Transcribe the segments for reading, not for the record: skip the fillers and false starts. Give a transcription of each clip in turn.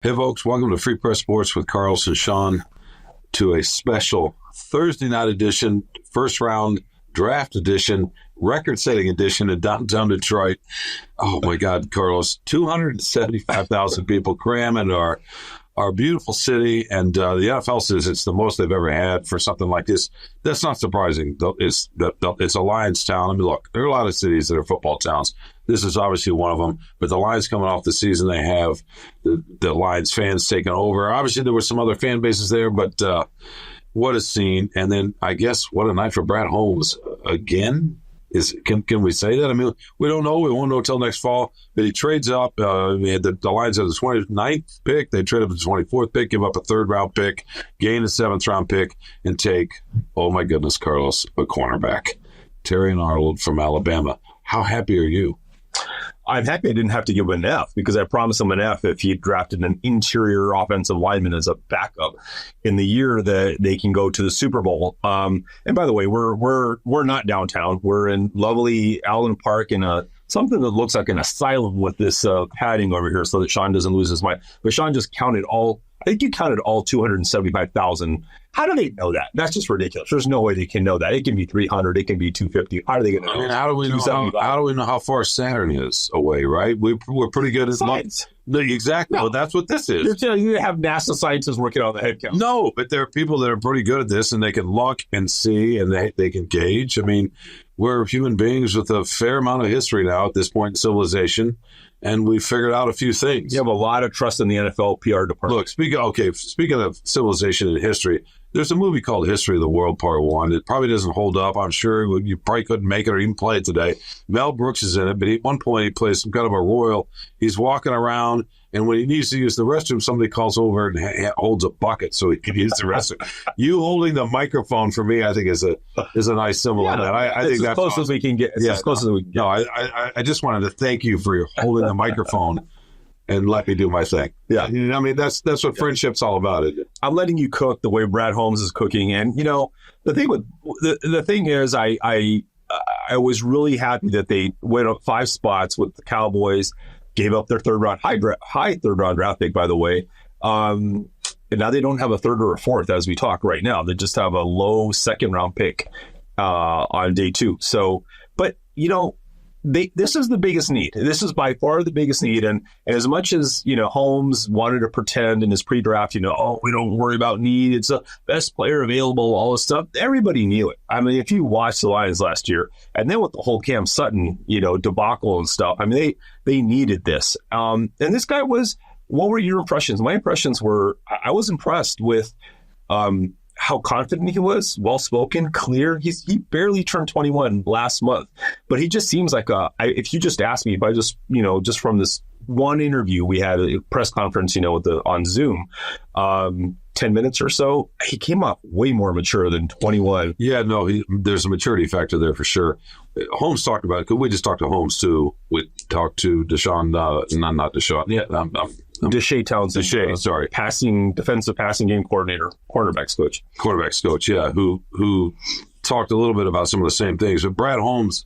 Hey, folks, welcome to Free Press Sports with Carlos and Shawn, to a special Thursday night edition, first round draft edition, record-setting edition in downtown Detroit. Oh, my God, Carlos, 275,000 people cram into our beautiful city, and the NFL says it's the most they've ever had for something like this. That's not surprising. It's a Lions town. I mean, look, there are a lot of cities that are football towns. This is obviously one of them. But the Lions coming off the season, they have the Lions fans taking over. Obviously, there were some other fan bases there, but what a scene. And then I guess what a night for Brad Holmes again. Can we say that? I mean, we don't know. We won't know until next fall. But he trades up. The Lions have the 29th pick. They trade up the 24th pick, give up a third-round pick, gain a seventh-round pick, and take, oh, my goodness, Carlos, a cornerback. Terrion Arnold from Alabama. How happy are you? I'm happy I didn't have to give him an F, because I promised him an F if he drafted an interior offensive lineman as a backup in the year that they can go to the Super Bowl. And by the way, we're not downtown. We're in lovely Allen Park in something that looks like an asylum with this padding over here so that Shawn doesn't lose his mind. But Shawn just counted all. I think you counted all 275,000. How do they know that? That's just ridiculous. There's no way they can know that. It can be 300. It can be 250. How are they going to know? I mean, how do we know how far Saturn is away, right? We're pretty good at science. Exactly. No. Well, that's what this is. You have NASA scientists working on the head count. No, but there are people that are pretty good at this, and they can look and see, and they can gauge. I mean, we're human beings with a fair amount of history now at this point in civilization, and we figured out a few things. You have a lot of trust in the NFL PR department. Look, speaking of civilization and history, there's a movie called History of the World Part 1. It probably doesn't hold up. I'm sure you probably couldn't make it or even play it today. Mel Brooks is in it, but at one point he plays some kind of a royal. He's walking around, and when he needs to use the restroom, somebody calls over and holds a bucket so he can use the restroom. You holding the microphone for me, I think, is a nice symbol of that. I think that's as close as we can get. As close as we can get. No, I just wanted to thank you for your holding the microphone and let me do my thing. Yeah. I mean, that's what friendship's all about. I'm letting you cook the way Brad Holmes is cooking. And, the thing is, I was really happy that they went up 5 spots with the Cowboys, gave up their high third round draft pick, by the way. And now they don't have a third or a fourth as we talk right now. They just have a low second round pick on day 2. So, but, this is the biggest need. This is by far the biggest need. And as much as, Holmes wanted to pretend in his pre-draft, we don't worry about need. It's the best player available, all this stuff. Everybody knew it. I mean, if you watched the Lions last year, and then with the whole Cam Sutton, debacle and stuff, I mean, they needed this. And this guy what were your impressions? My impressions were, I was impressed with how confident he was, well-spoken, clear. He barely turned 21 last month, but he just seems like if you just ask me, if I just, just from this one interview we had a press conference, on Zoom, 10 minutes or so, he came off way more mature than 21. Yeah, no, there's a maturity factor there for sure. Holmes talked about it, because we just talked to Holmes too. We talked to Deshaun, not Deshaun. Yeah, Deshae Townsend. Sorry. Defensive passing game coordinator, cornerbacks coach. Yeah, who talked a little bit about some of the same things. But Brad Holmes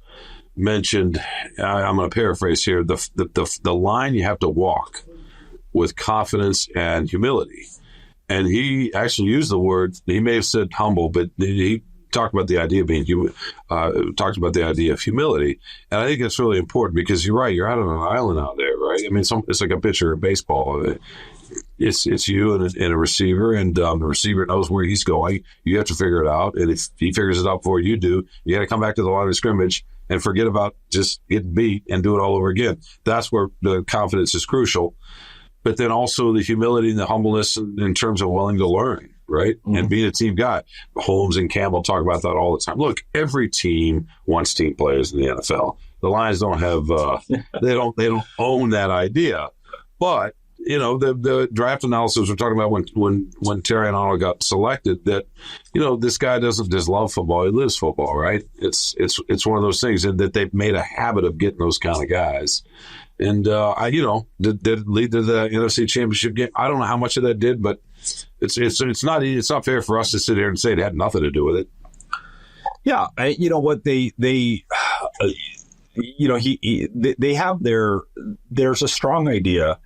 mentioned, I'm going to paraphrase here, the line you have to walk with confidence and humility. And he actually used the word, he may have said humble, but he talked about the idea of being talked about the idea of humility. And I think it's really important, because you're right, you're out on an island out there, right? I mean, it's like a pitcher of baseball. It's you and a receiver, and the receiver knows where he's going. You have to figure it out. And if he figures it out before you do, you got to come back to the line of scrimmage and forget about just getting beat and do it all over again. That's where the confidence is crucial. But then also the humility and the humbleness in terms of willing to learn, right? Mm-hmm. And being a team guy. Holmes and Campbell talk about that all the time. Look, every team wants team players in the NFL. The Lions don't have, they don't own that idea. But, the draft analysis we're talking about when Terrion Arnold got selected, that, this guy doesn't just love football, he lives football, right? It's one of those things that they've made a habit of getting those kind of guys. And, did it lead to the NFC Championship game? I don't know how much of that did, but it's not fair for us to sit here and say it had nothing to do with it. Yeah. They have there's a strong idea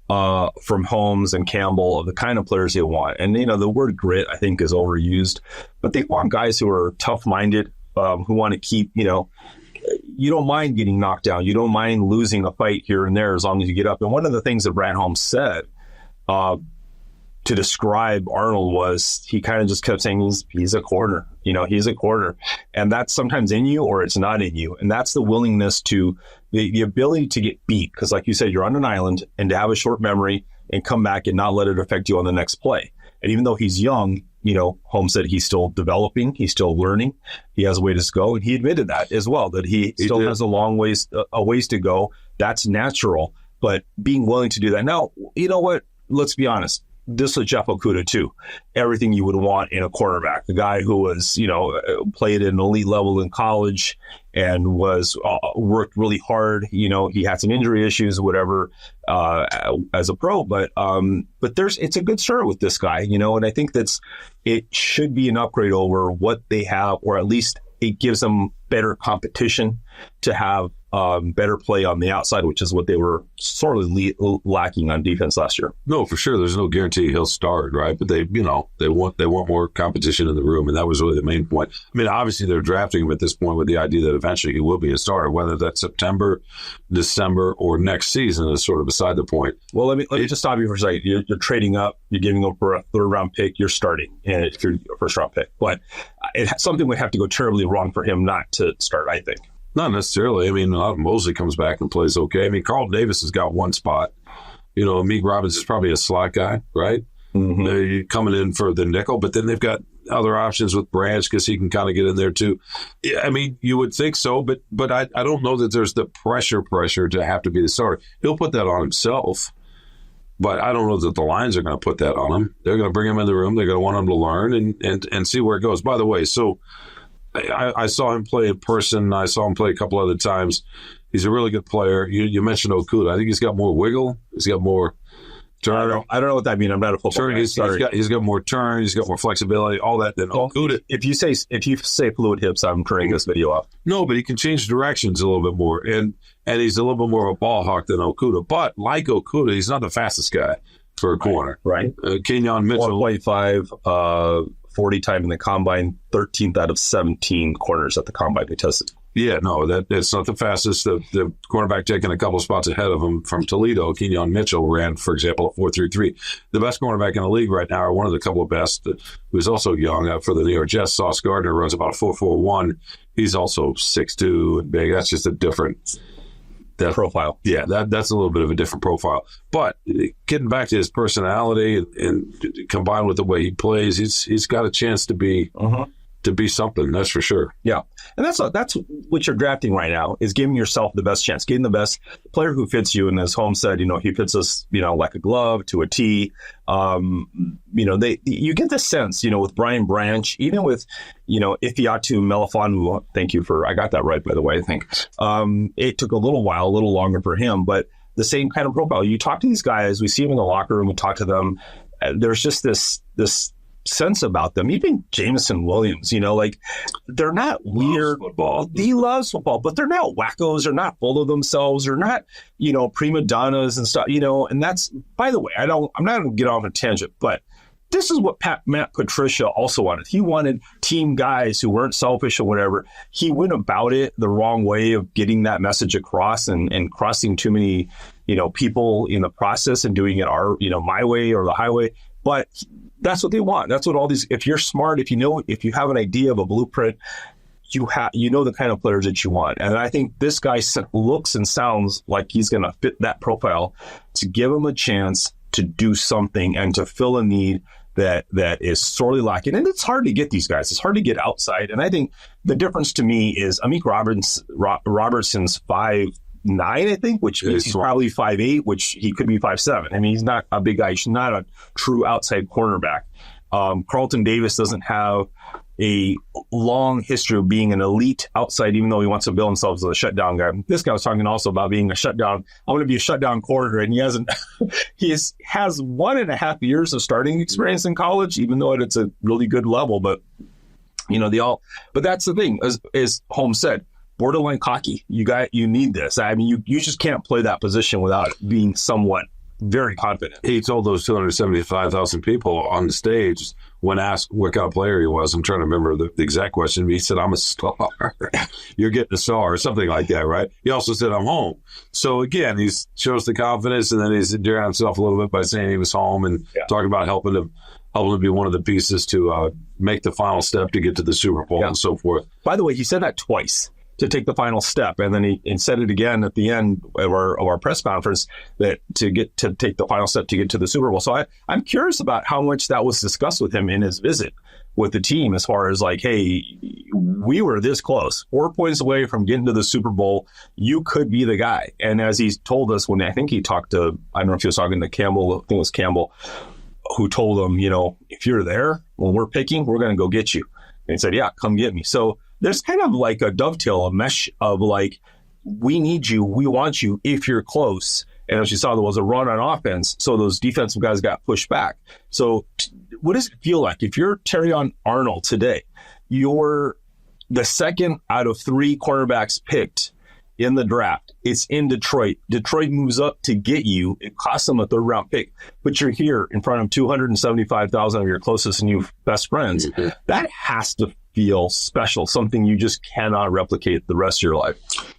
from Holmes and Campbell of the kind of players they want. And, the word grit, I think, is overused, but they want guys who are tough-minded, who want to keep, you don't mind getting knocked down. You don't mind losing a fight here and there as long as you get up. And one of the things that Brad Holmes said to describe Arnold was he kind of just kept saying he's a corner. He's a corner. And that's sometimes in you or it's not in you. And that's the willingness to the ability to get beat. Because like you said, you're on an island, and to have a short memory and come back and not let it affect you on the next play. And even though he's young, Holmes said he's still developing, he's still learning, he has a ways to go, and he admitted that as well, that he still has a ways to go. That's natural, but being willing to do that. Now, you know what? Let's be honest. This was Jeff Okudah too. Everything you would want in a quarterback, the guy who was, played at an elite level in college and was worked really hard. He had some injury issues, whatever, as a pro, but it's a good start with this guy, and I think it should be an upgrade over what they have, or at least it gives them better competition to have better play on the outside, which is what they were sorely lacking on defense last year. No, for sure. There's no guarantee he'll start, right? But they want more competition in the room, and that was really the main point. I mean, obviously they're drafting him at this point with the idea that eventually he will be a starter, whether that's September, December, or next season is sort of beside the point. Well, let me just stop you for a second. You're trading up, you're giving up for a third-round pick, you're starting, and if you're a first-round pick. But something would have to go terribly wrong for him not to start, I think. Not necessarily. I mean, Mosley comes back and plays okay. I mean, Carlton Davis has got one spot. Meek Robbins is probably a slot guy, right? Mm-hmm. They're coming in for the nickel, but then they've got other options with Branch because he can kind of get in there too. Yeah, I mean, you would think so, but I don't know that there's the pressure to have to be the starter. He'll put that on himself, but I don't know that the Lions are going to put that on him. They're going to bring him in the room. They're going to want him to learn and see where it goes. By the way, so I saw him play in person. I saw him play a couple other times. He's a really good player. You mentioned Okudah. I think he's got more wiggle. He's got more turn. I don't know what that means. I'm not a football guy. He's got more turn. He's got more flexibility. All that than Okudah. If you say fluid hips, I'm turning this video off. No, but he can change directions a little bit more, and he's a little bit more of a ball hawk than Okudah. But like Okudah, he's not the fastest guy for a corner. Right. Kenyon Mitchell, 1.5. 40 time in the combine, 13th out of 17 corners at the combine they tested. Yeah, no, that's not the fastest. The cornerback taking a couple of spots ahead of him from Toledo, Kenyon Mitchell, ran, for example, a 4.33. The best cornerback in the league right now, or one of the couple of best, who's also young for the New York Jets, Sauce Gardner, runs about a 4.41. He's also 6'2" and big. That's just a different profile. Yeah, that's a little bit of a different profile. But getting back to his personality and combined with the way he plays, he's got a chance to be something. That's for sure. Yeah, and that's what you're drafting right now, is giving yourself the best chance, getting the best player who fits you. And as Holmes said, he fits us, like a glove to a T. You get the sense, with Brian Branch, even with, Ifeatu Melifonwu. Thank you I got that right, by the way, I think. It took a little longer for him, but the same kind of profile. You talk to these guys, we see them in the locker room, we talk to them. There's just this sense about them. Even Jameson Williams, they're not weird. He loves football, but they're not wackos. They're not full of themselves. They're not, prima donnas and stuff, and that's, by the way, I'm not going to get off a tangent, but this is what Matt Patricia also wanted. He wanted team guys who weren't selfish or whatever. He went about it the wrong way of getting that message across and crossing too many, people in the process and doing it my way or the highway. But that's what they want. That's what all these, if you're smart, if you have an idea of a blueprint, you know the kind of players that you want. And I think this guy looks and sounds like he's going to fit that profile, to give him a chance to do something and to fill a need that is sorely lacking. And it's hard to get these guys. It's hard to get outside. And I think the difference to me is Amik Robertson's 5'9", I think, which means he's probably 5'8", which he could be 5'7". I mean, he's not a big guy. He's not a true outside cornerback. Carlton Davis doesn't have a long history of being an elite outside, even though he wants to bill himself as a shutdown guy. This guy was talking also about being a shutdown. I'm going to be a shutdown corner, and he hasn't. He has 1.5 years of starting experience in college, even though it's a really good level. But But that's the thing, as Holmes said, borderline cocky. You need this. I mean, you just can't play that position without being somewhat very confident. He told those 275,000 people on the stage when asked what kind of player he was. I'm trying to remember the exact question. He said, "I'm a star." You're getting a star or something like that, right? He also said, "I'm home." So again, he shows the confidence, and then he's endearing himself a little bit by saying he was home and talking about helping him be one of the pieces to make the final step to get to the Super Bowl and so forth. By the way, he said that twice, to take the final step, and then he said it again at the end of our press conference, that to take the final step to get to the Super Bowl. So I'm curious about how much that was discussed with him in his visit with the team, as far as like, hey, we were this close, 4 points away from getting to the Super Bowl. You could be the guy. And as he's told us, when I think he talked to, I don't know if he was talking to Campbell, I think it was Campbell, who told him, if you're there when we're picking, we're going to go get you. And he said, yeah, come get me. So there's kind of like a dovetail, a mesh of like, we need you, we want you if you're close. And as you saw, there was a run on offense, so those defensive guys got pushed back. So what does it feel like if you're Terrion Arnold today? You're the second out of 3 cornerbacks picked in the draft. It's in Detroit. Detroit moves up to get you. It costs them a 3rd-round pick, but you're here in front of 275,000 of your closest and new best friends. Mm-hmm. That has to feel special, something you just cannot replicate the rest of your life.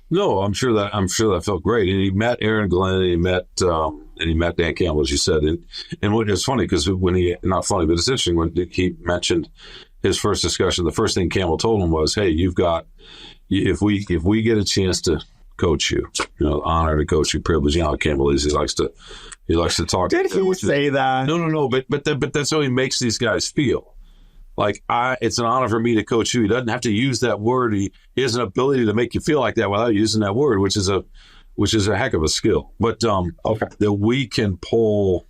No, I'm sure that felt great. And he met Aaron Glenn, and he met Dan Campbell, as you said. And what is funny, because not funny, but it's interesting when he mentioned his first discussion. The first thing Campbell told him was, "Hey, if we get a chance to coach you, honor to coach you, privilege." You know how Campbell is. He likes to talk. Did he say that? No. But that's how he makes these guys feel. Like, it's an honor for me to coach you. He doesn't have to use that word. He has an ability to make you feel like that without using that word, which is a heck of a skill. But that we can pull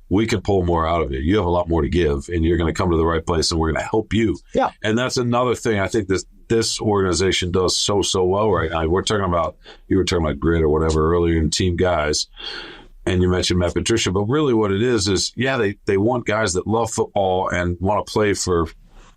more out of you. You have a lot more to give, and you're going to come to the right place, and we're going to help you. Yeah. And that's another thing I think this organization does so well right now. You were talking about grit or whatever earlier in team guys. And you mentioned Matt Patricia, but really what it is they want guys that love football and want to play for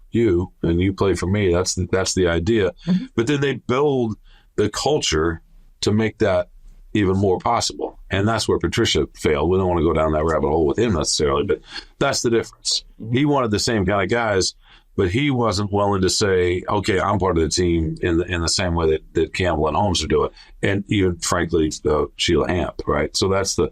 you, and you play for me. That's the idea. Mm-hmm. But then they build the culture to make that even more possible. And that's where Patricia failed. We don't want to go down that rabbit hole with him necessarily, but that's the difference. Mm-hmm. He wanted the same kind of guys, but he wasn't willing to say, okay, I'm part of the team in the same way that Campbell and Holmes are doing. And even, frankly, Sheila Hamp, right? So that's the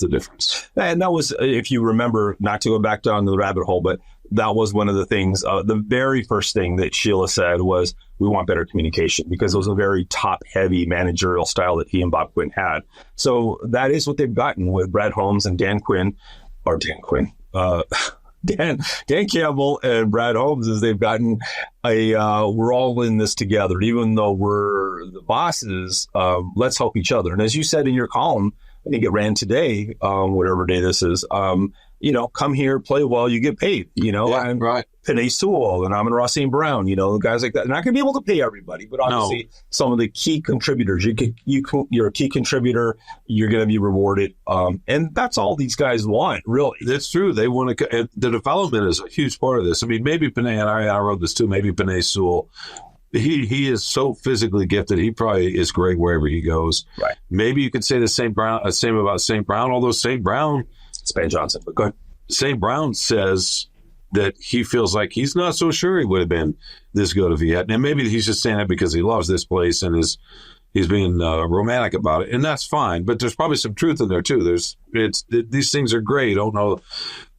difference. And that was, if you remember, not to go back down the rabbit hole, but that was one of the things, the very first thing that Sheila said was, we want better communication, because it was a very top-heavy managerial style that he and Bob Quinn had. So that is what they've gotten with Brad Holmes and Dan Campbell and Brad Holmes, is they've gotten we're all in this together. Even though we're the bosses, let's help each other. And as you said in your column, I think it ran today, whatever day this is, come here, play well, you get paid. I'm right. Panay Sewell and Amon-Ra St. Brown, guys like that. They're not going to be able to pay everybody, but obviously some of the key contributors, you're a key contributor, you're going to be rewarded. And that's all these guys want, really. That's true. They want to, the development is a huge part of this. I mean, maybe Panay, and I wrote this too, maybe Panay Sewell, he is so physically gifted. He probably is great wherever he goes. Right. Maybe you could say the same about St. Brown, although St. Brown, Span Johnson, but go ahead. St. Brown says that he feels like he's not so sure he would have been this good if he hadn't. And maybe he's just saying that because he loves this place and he's being romantic about it, and that's fine. But there's probably some truth in there too. These things are great. Don't know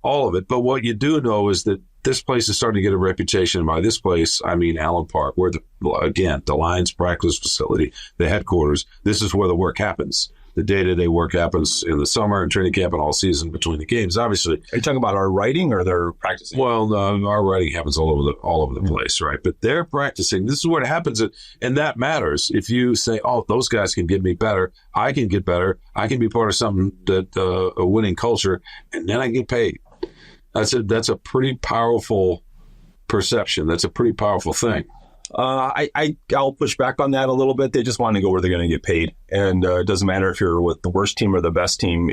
all of it, but what you do know is that this place is starting to get a reputation. And by this place, I mean Allen Park, where the Lions practice facility, the headquarters. This is where the work happens. The day-to-day work happens in the summer and training camp and all season between the games. Obviously, are you talking about our writing or they're practicing? Well, our writing happens all over the place, right? But they're practicing. This is where it happens, and that matters. If you say, "Oh, those guys can get me better. I can get better. I can be part of something that a winning culture, and then I get paid." That's a pretty powerful perception. That's a pretty powerful thing. I'll push back on that a little bit. They just want to go where they're going to get paid. And it doesn't matter if you're with the worst team or the best team.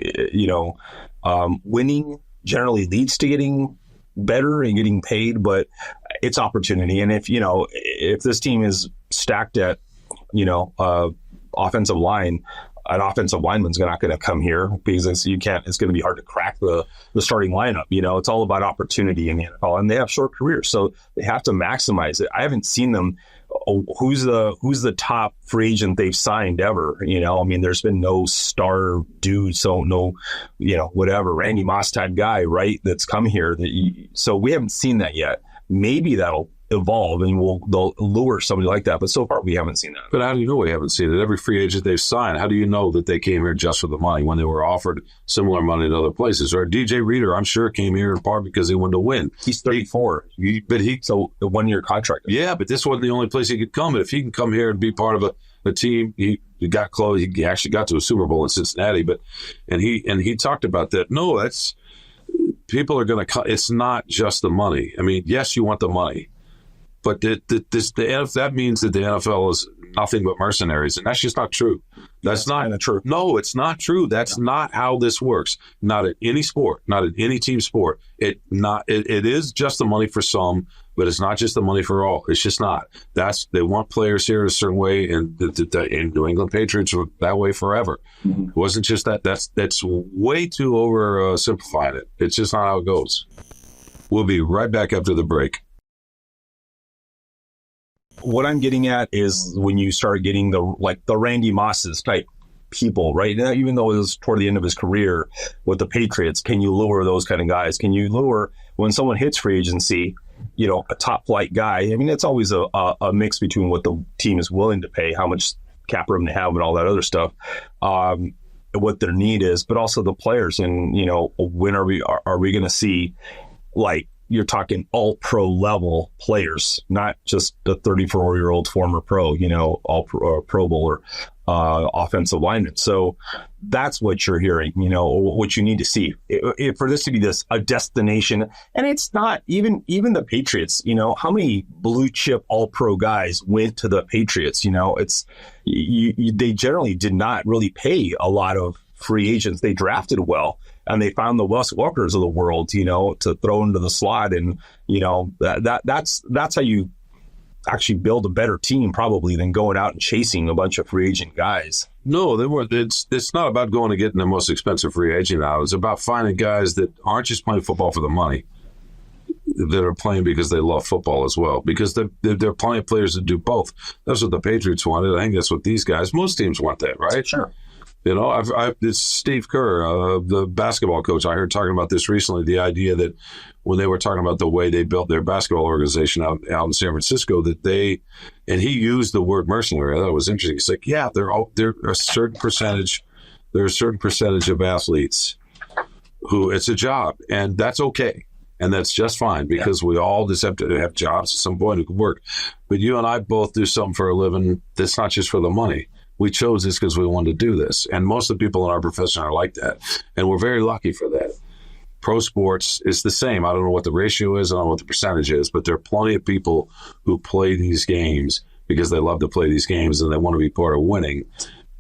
Winning generally leads to getting better and getting paid, but it's opportunity. And if this team is stacked at, offensive line, an offensive lineman's not going to come here because it's going to be hard to crack the starting lineup. It's all about opportunity in the NFL, and they have short careers, so they have to maximize it. I haven't seen them. Who's the top free agent they've signed ever? There's been no star dude, so no, whatever, Randy Moss type guy, right? That's come here. So we haven't seen that yet. Maybe that'll evolve and they'll lure somebody like that. But so far we haven't seen that. But how do you know we haven't seen it? Every free agent they've signed, how do you know that they came here just for the money when they were offered similar money in other places? Or DJ Reader, I'm sure, came here in part because he wanted to win. He's 34. So the 1-year contract. Yeah, but this wasn't the only place he could come. And if he can come here and be part of a team, he got close. He actually got to a Super Bowl in Cincinnati. And he talked about that. No, that's people are going to. It's not just the money. Yes, you want the money. But that means that the NFL is nothing but mercenaries, and that's just not true. That's not true. No, it's not true. That's not how this works. Not in any sport, not in any team sport. It is just the money for some, but it's not just the money for all. It's just not. They want players here a certain way, and the New England Patriots were that way forever. Mm-hmm. It wasn't just that. That's way too oversimplifying it. It's just not how it goes. We'll be right back after the break. What I'm getting at is when you start getting the Randy Mosses type people, right? Now, even though it was toward the end of his career with the Patriots, can you lure those kind of guys? Can you lure when someone hits free agency, a top flight guy? It's always a mix between what the team is willing to pay, how much cap room they have, and all that other stuff, what their need is, but also the players. And when are we going to see you're talking all pro level players, not just the 34-year-old former pro, all pro bowler, offensive lineman. So that's what you're hearing, what you need to see for this to be a destination. And it's not even the Patriots, how many blue chip all pro guys went to the Patriots? They generally did not really pay a lot of free agents. They drafted well. And they found the Wes Walkers of the world, to throw into the slot. And, that's how you actually build a better team probably than going out and chasing a bunch of free agent guys. No, they weren't. It's not about going and getting the most expensive free agent out. It's about finding guys that aren't just playing football for the money, that are playing because they love football as well, because there are plenty of players that do both. That's what the Patriots wanted. I think that's what these guys, most teams want that, right? Sure. It's Steve Kerr, the basketball coach. I heard talking about this recently, the idea that when they were talking about the way they built their basketball organization out in San Francisco, and he used the word mercenary. I thought it was interesting. It's like, yeah, there are a certain percentage of athletes who it's a job, and that's okay. And that's just fine because we all just have to have jobs at some point who can work. But you and I both do something for a living that's not just for the money. We chose this because we wanted to do this. And most of the people in our profession are like that. And we're very lucky for that. Pro sports is the same. I don't know what the ratio is. I don't know what the percentage is. But there are plenty of people who play these games because they love to play these games and they want to be part of winning.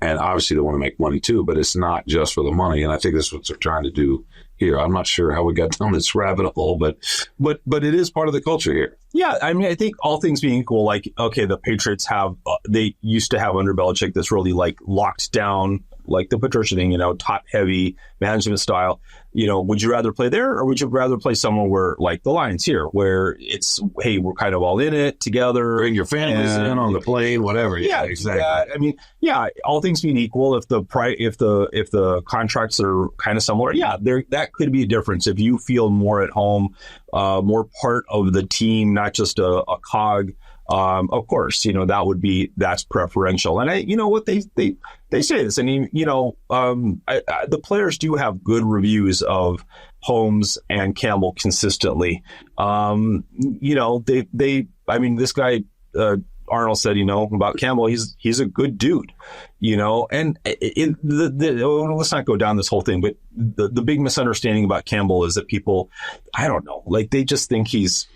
And obviously they want to make money too. But it's not just for the money. And I think that's what they're trying to do here. I'm not sure how we got down this rabbit hole, but it is part of the culture here. Yeah, I think all things being equal, the Patriots have they used to have under Belichick this really locked down, the Patricia thing, top heavy management style. Would you rather play there or would you rather play somewhere where the Lions here, where it's, hey, we're kind of all in it together, bring your families in on the plane, whatever. Yeah, exactly. All things being equal, if the contracts are kind of similar, that could be a difference. If you feel more at home, more part of the team, not just a cog. Of course, that's preferential. And what they say this, the players do have good reviews of Holmes and Campbell consistently. This guy, Arnold said, about Campbell, he's a good dude, and let's not go down this whole thing, but the big misunderstanding about Campbell is that people, I don't know, they just think he's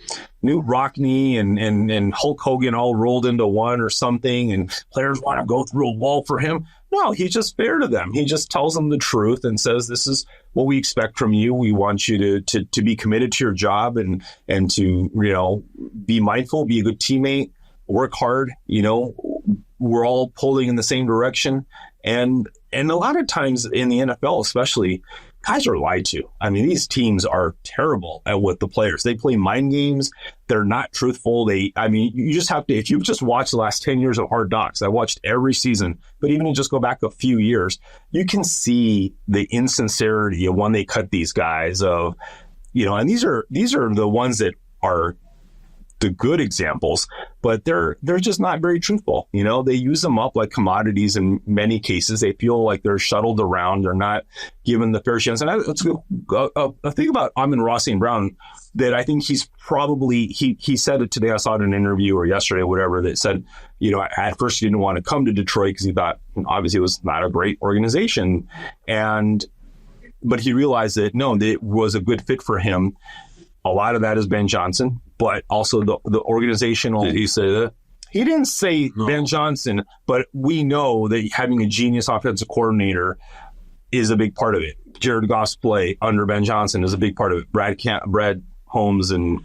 Newt Rockney and Hulk Hogan all rolled into one or something, and players want to go through a wall for him. No, he's just fair to them. He just tells them the truth and says, this is what we expect from you. We want you to be committed to your job and to, be mindful, be a good teammate, work hard. We're all pulling in the same direction, and And a lot of times in the NFL, especially, guys are lied to. I mean, these teams are terrible at what the players. They play mind games. They're not truthful. You just have to, if you've just watched the last 10 years of Hard Knocks, I watched every season, but even just go back a few years, you can see the insincerity of when they cut these guys of, and these are the ones that are the good examples, but they're just not very truthful. They use them up like commodities in many cases. They feel like they're shuttled around. They're not given the fair chance. And it's a thing about Amon-Ra St. Brown that I think he's probably, he said it today. I saw it in an interview or yesterday or whatever that said, at first he didn't want to come to Detroit because he thought obviously it was not a great organization. But he realized that no, that it was a good fit for him. A lot of that is Ben Johnson, but also the organizational. Did he say that? He didn't say Ben Johnson, but we know that having a genius offensive coordinator is a big part of it. Jared Goff's play under Ben Johnson is a big part of it. Brad Holmes and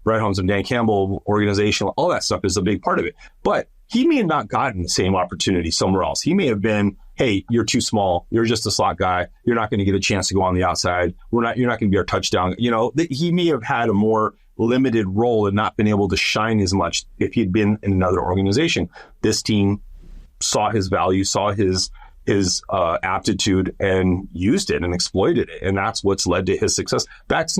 Dan Campbell organization, all that stuff is a big part of it. But he may have not gotten the same opportunity somewhere else. He may have been, hey, you're too small. You're just a slot guy. You're not going to get a chance to go on the outside. You're not going to be our touchdown. He may have had a more limited role and not been able to shine as much if he'd been in another organization. This team saw his value, saw his aptitude, and used it and exploited it, and that's what's led to his success. It's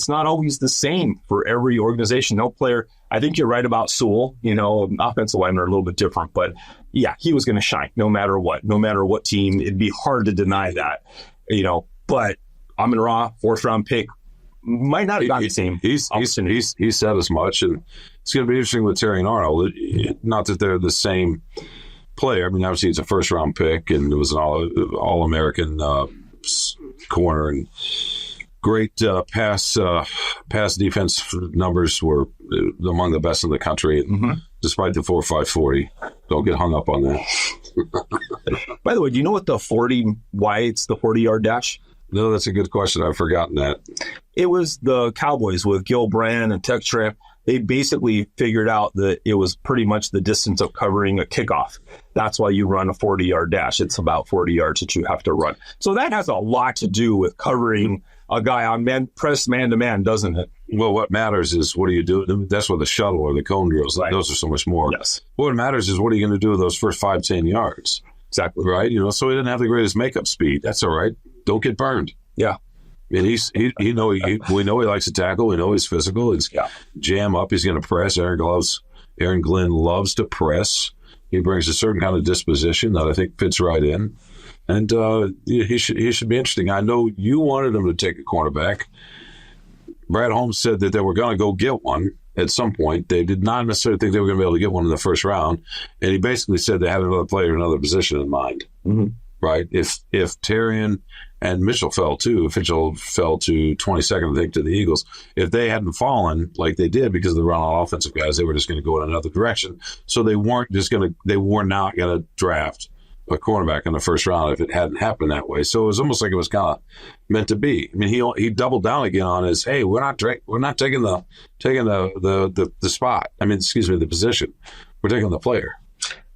not always the same for every organization. No player. I think you're right about Sewell. Offensive linemen are a little bit different, but yeah, he was going to shine no matter what team. It'd be hard to deny that. But Amon-Ra, 4th round pick, might not have gotten the same. He said as much, and it's going to be interesting with Terrion Arnold. Not that they're the same player. I mean, obviously it's a 1st round pick, and it was an all-American corner, and great pass defense numbers were among the best in the country, despite the 4.5 40. Don't get hung up on that. By the way, do you know what why it's the 40-yard dash? No, that's a good question. I've forgotten that. It was the Cowboys with Gil Brandt and Tech Tramp. They basically figured out that it was pretty much the distance of covering a kickoff. That's why you run a 40-yard dash. It's about 40 yards that you have to run. So that has a lot to do with covering a guy on press man-to-man, doesn't it? Well, what matters is what do you do? That's what the shuttle or the cone drills, right. Those are so much more. Yes. What matters is what are you going to do with those first 5-10 yards? Exactly. Right? So he didn't have the greatest makeup speed. That's all right. Don't get burned. Yeah. And we know he likes to tackle. We know he's physical. He's jam up. He's going to press. Aaron Glenn loves to press. He brings a certain kind of disposition that I think fits right in. And he should be interesting. I know you wanted him to take a cornerback. Brad Holmes said that they were going to go get one at some point. They did not necessarily think they were going to be able to get one in the 1st round. And he basically said they had another player in another position in mind. Mm-hmm. Right? If Terrion and Mitchell fell too, if Mitchell fell to 22nd, I think, to the Eagles, if they hadn't fallen like they did because of the run on offensive guys, they were just going to go in another direction. So they were not going to draft a cornerback in the 1st round if it hadn't happened that way. So it was almost like it was kind of meant to be. I mean, he doubled down again on his, hey, we're not taking the spot. I mean, excuse me, the position. We're taking the player.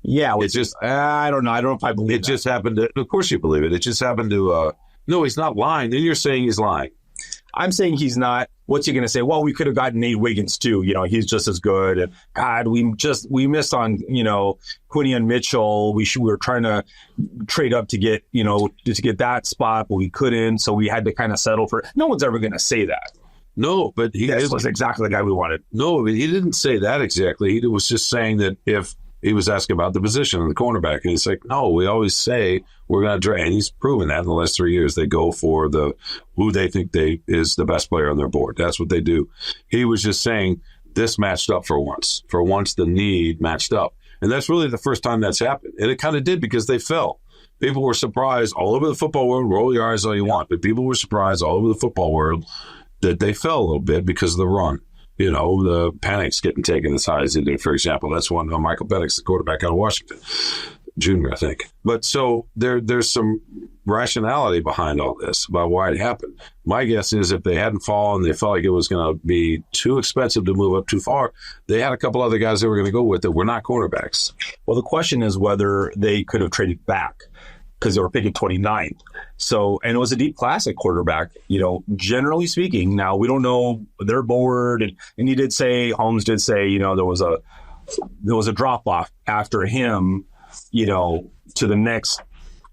Yeah, it's just I don't know. I don't know if I believe it. Just happened to. Of course, you believe it. It just happened to. No, he's not lying. Then you're saying he's lying. I'm saying he's not. What's he going to say? Well, we could have gotten Nate Wiggins too. He's just as good. And God, we missed on Quinion Mitchell. We were trying to trade up to get to get that spot, but we couldn't. So we had to kind of settle for. No one's ever going to say that. No, but this was exactly the guy we wanted. No, but he didn't say that exactly. He was just saying that if. He was asking about the position of the cornerback, and he's like, no, we always say we're going to draft. And he's proven that in the last 3 years. They go for who they think is the best player on their board. That's what they do. He was just saying this matched up for once. For once, the need matched up. And that's really the first time that's happened. And it kind of did because they fell. People were surprised all over the football world. Roll your eyes all you want. But people were surprised all over the football world that they fell a little bit because of the run. The Panic's getting taken as high as they did, for example. That's one of Michael Penix, the quarterback out of Washington, Jr., I think. But so there's some rationality behind all this about why it happened. My guess is if they hadn't fallen, they felt like it was going to be too expensive to move up too far, they had a couple other guys they were going to go with that were not cornerbacks. Well, the question is whether they could have traded back because they were picking 29th. So, and it was a deep class at quarterback, generally speaking. Now, we don't know, they're bored. And Holmes did say, there was a drop off after him, to the next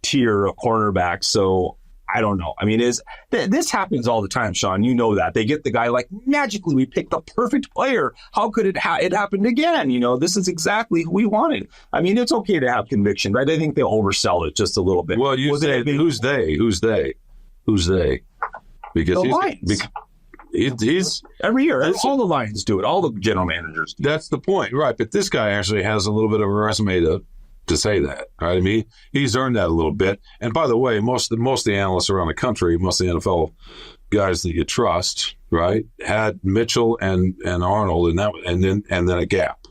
tier of cornerback. So I don't know. I mean, this happens all the time, Shawn. You know that. They get the guy like, magically, we picked the perfect player. How could it happened again? This is exactly who we wanted. I mean, it's okay to have conviction, right? I think they oversell it just a little bit. Well, you say, who's they? Who's they? Because the Lions. He's every year. All the Lions do it. All the general managers do. That's the point, right? But this guy actually has a little bit of a resume to say that, right? I mean, he's earned that a little bit. And by the way, most of the analysts around the country, most of the NFL guys that you trust, right, had Mitchell and Arnold, and then a gap.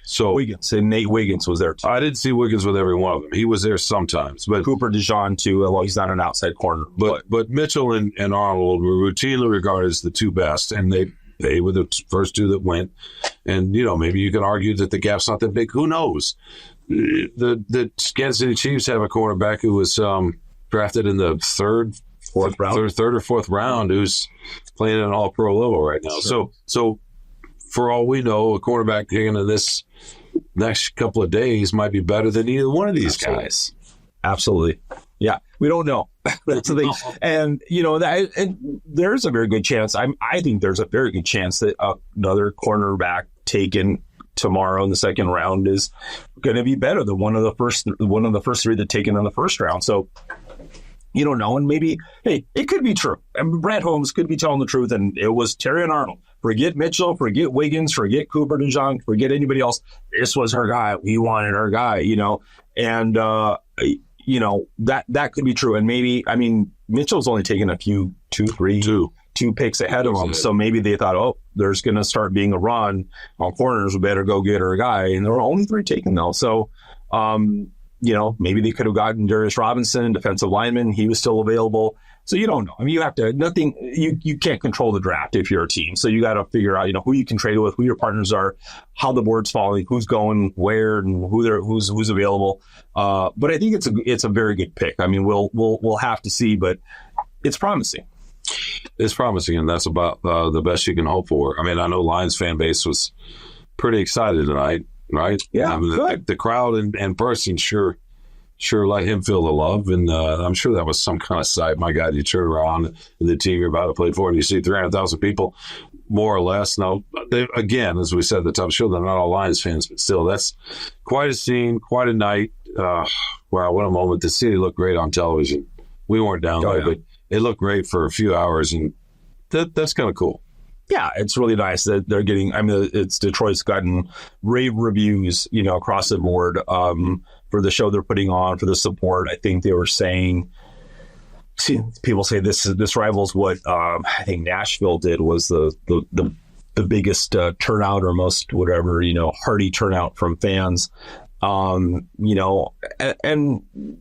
So Wiggins and Nate Wiggins was there too. I didn't see Wiggins with every one of them. He was there sometimes, but Cooper DeJean too. Well, he's not an outside corner, but Mitchell and Arnold were routinely regarded as the two best, and they were the first two that went. And maybe you can argue that the gap's not that big. Who knows? The Kansas City Chiefs have a cornerback who was drafted in the third or fourth round, who's playing at an all-pro level right now. Sure. So for all we know, a cornerback taken in this next couple of days might be better than either one of these guys. Absolutely. Yeah, we don't know. That's the thing. And and there's a very good chance. I think there's a very good chance that another cornerback taken tomorrow in the second round is going to be better than one of the first three that taken in the first round. So you don't know, and maybe it could be true. And Brad Holmes could be telling the truth, and it was Terrion Arnold. Forget Mitchell, forget Wiggins, forget Cooper DeJean, forget anybody else. This was her guy. We wanted her guy, and that could be true. And maybe, I mean, Mitchell's only taken a few, two picks ahead of him. So maybe they thought, there's going to start being a run on corners. We better go get her guy. And there were only 3 taken though. So, maybe they could have gotten Darius Robinson, defensive lineman. He was still available. So you don't know. I mean, you can't control the draft if you're a team. So you got to figure out, who you can trade with, who your partners are, how the board's falling, who's going where, and who's available. But I think it's a very good pick. I mean, we'll have to see, but it's promising. It's promising, and that's about the best you can hope for. I mean, I know Lions fan base was pretty excited tonight, right? Yeah, I mean, the crowd in person sure let him feel the love, and I'm sure that was some kind of sight. My God, you turn around and the team you're about to play for, and you see 300,000 people, more or less. Now, again, as we said at the top, sure they're not all Lions fans, but still, that's quite a scene, quite a night. Wow, what a moment. The city looked great on television. We weren't down there, but it looked great for a few hours, and that's kind of cool. Yeah, it's really nice that they're getting. I mean, it's Detroit's gotten rave reviews, across the board for the show they're putting on, for the support. I think they were saying, people say this rivals what I think Nashville did, was the biggest turnout, or most whatever, hearty turnout from fans. And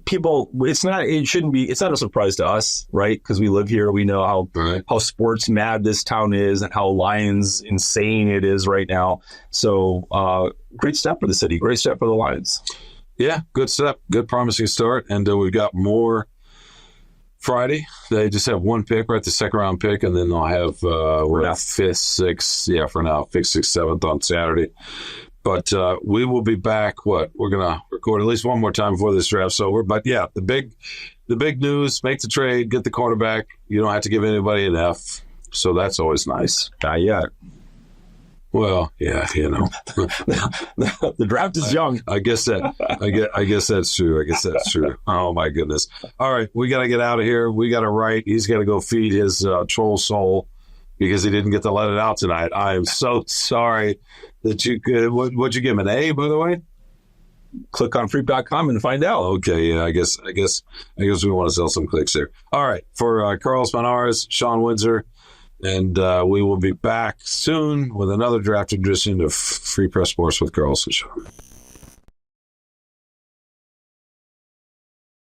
people, it's not a surprise to us, right? Because we live here. We know how sports mad this town is, and how Lions insane it is right now. So, great step for the city, great step for the Lions. Yeah, good step, good promising start. And we've got more Friday. They just have one pick, right? The second round pick. And then they'll have, fifth, sixth. Yeah, for now, fifth, sixth, seventh on Saturday. But we will be back. We're going to record at least one more time before this draft's over. But yeah, the big news: make the trade, get the quarterback. You don't have to give anybody an F, so that's always nice. Not yet. Well, yeah, the draft is young. I guess that's true. Oh my goodness! All right, we got to get out of here. We got to write. He's got to go feed his troll soul, because he didn't get to let it out tonight. I am so sorry that you could. What'd you give him, an A, by the way? Click on freep.com and find out. Okay, yeah, I guess we want to sell some clicks there. All right, for Carlos Monarez, Shawn Windsor, and we will be back soon with another draft edition of Free Press Sports with Carlos and Shawn.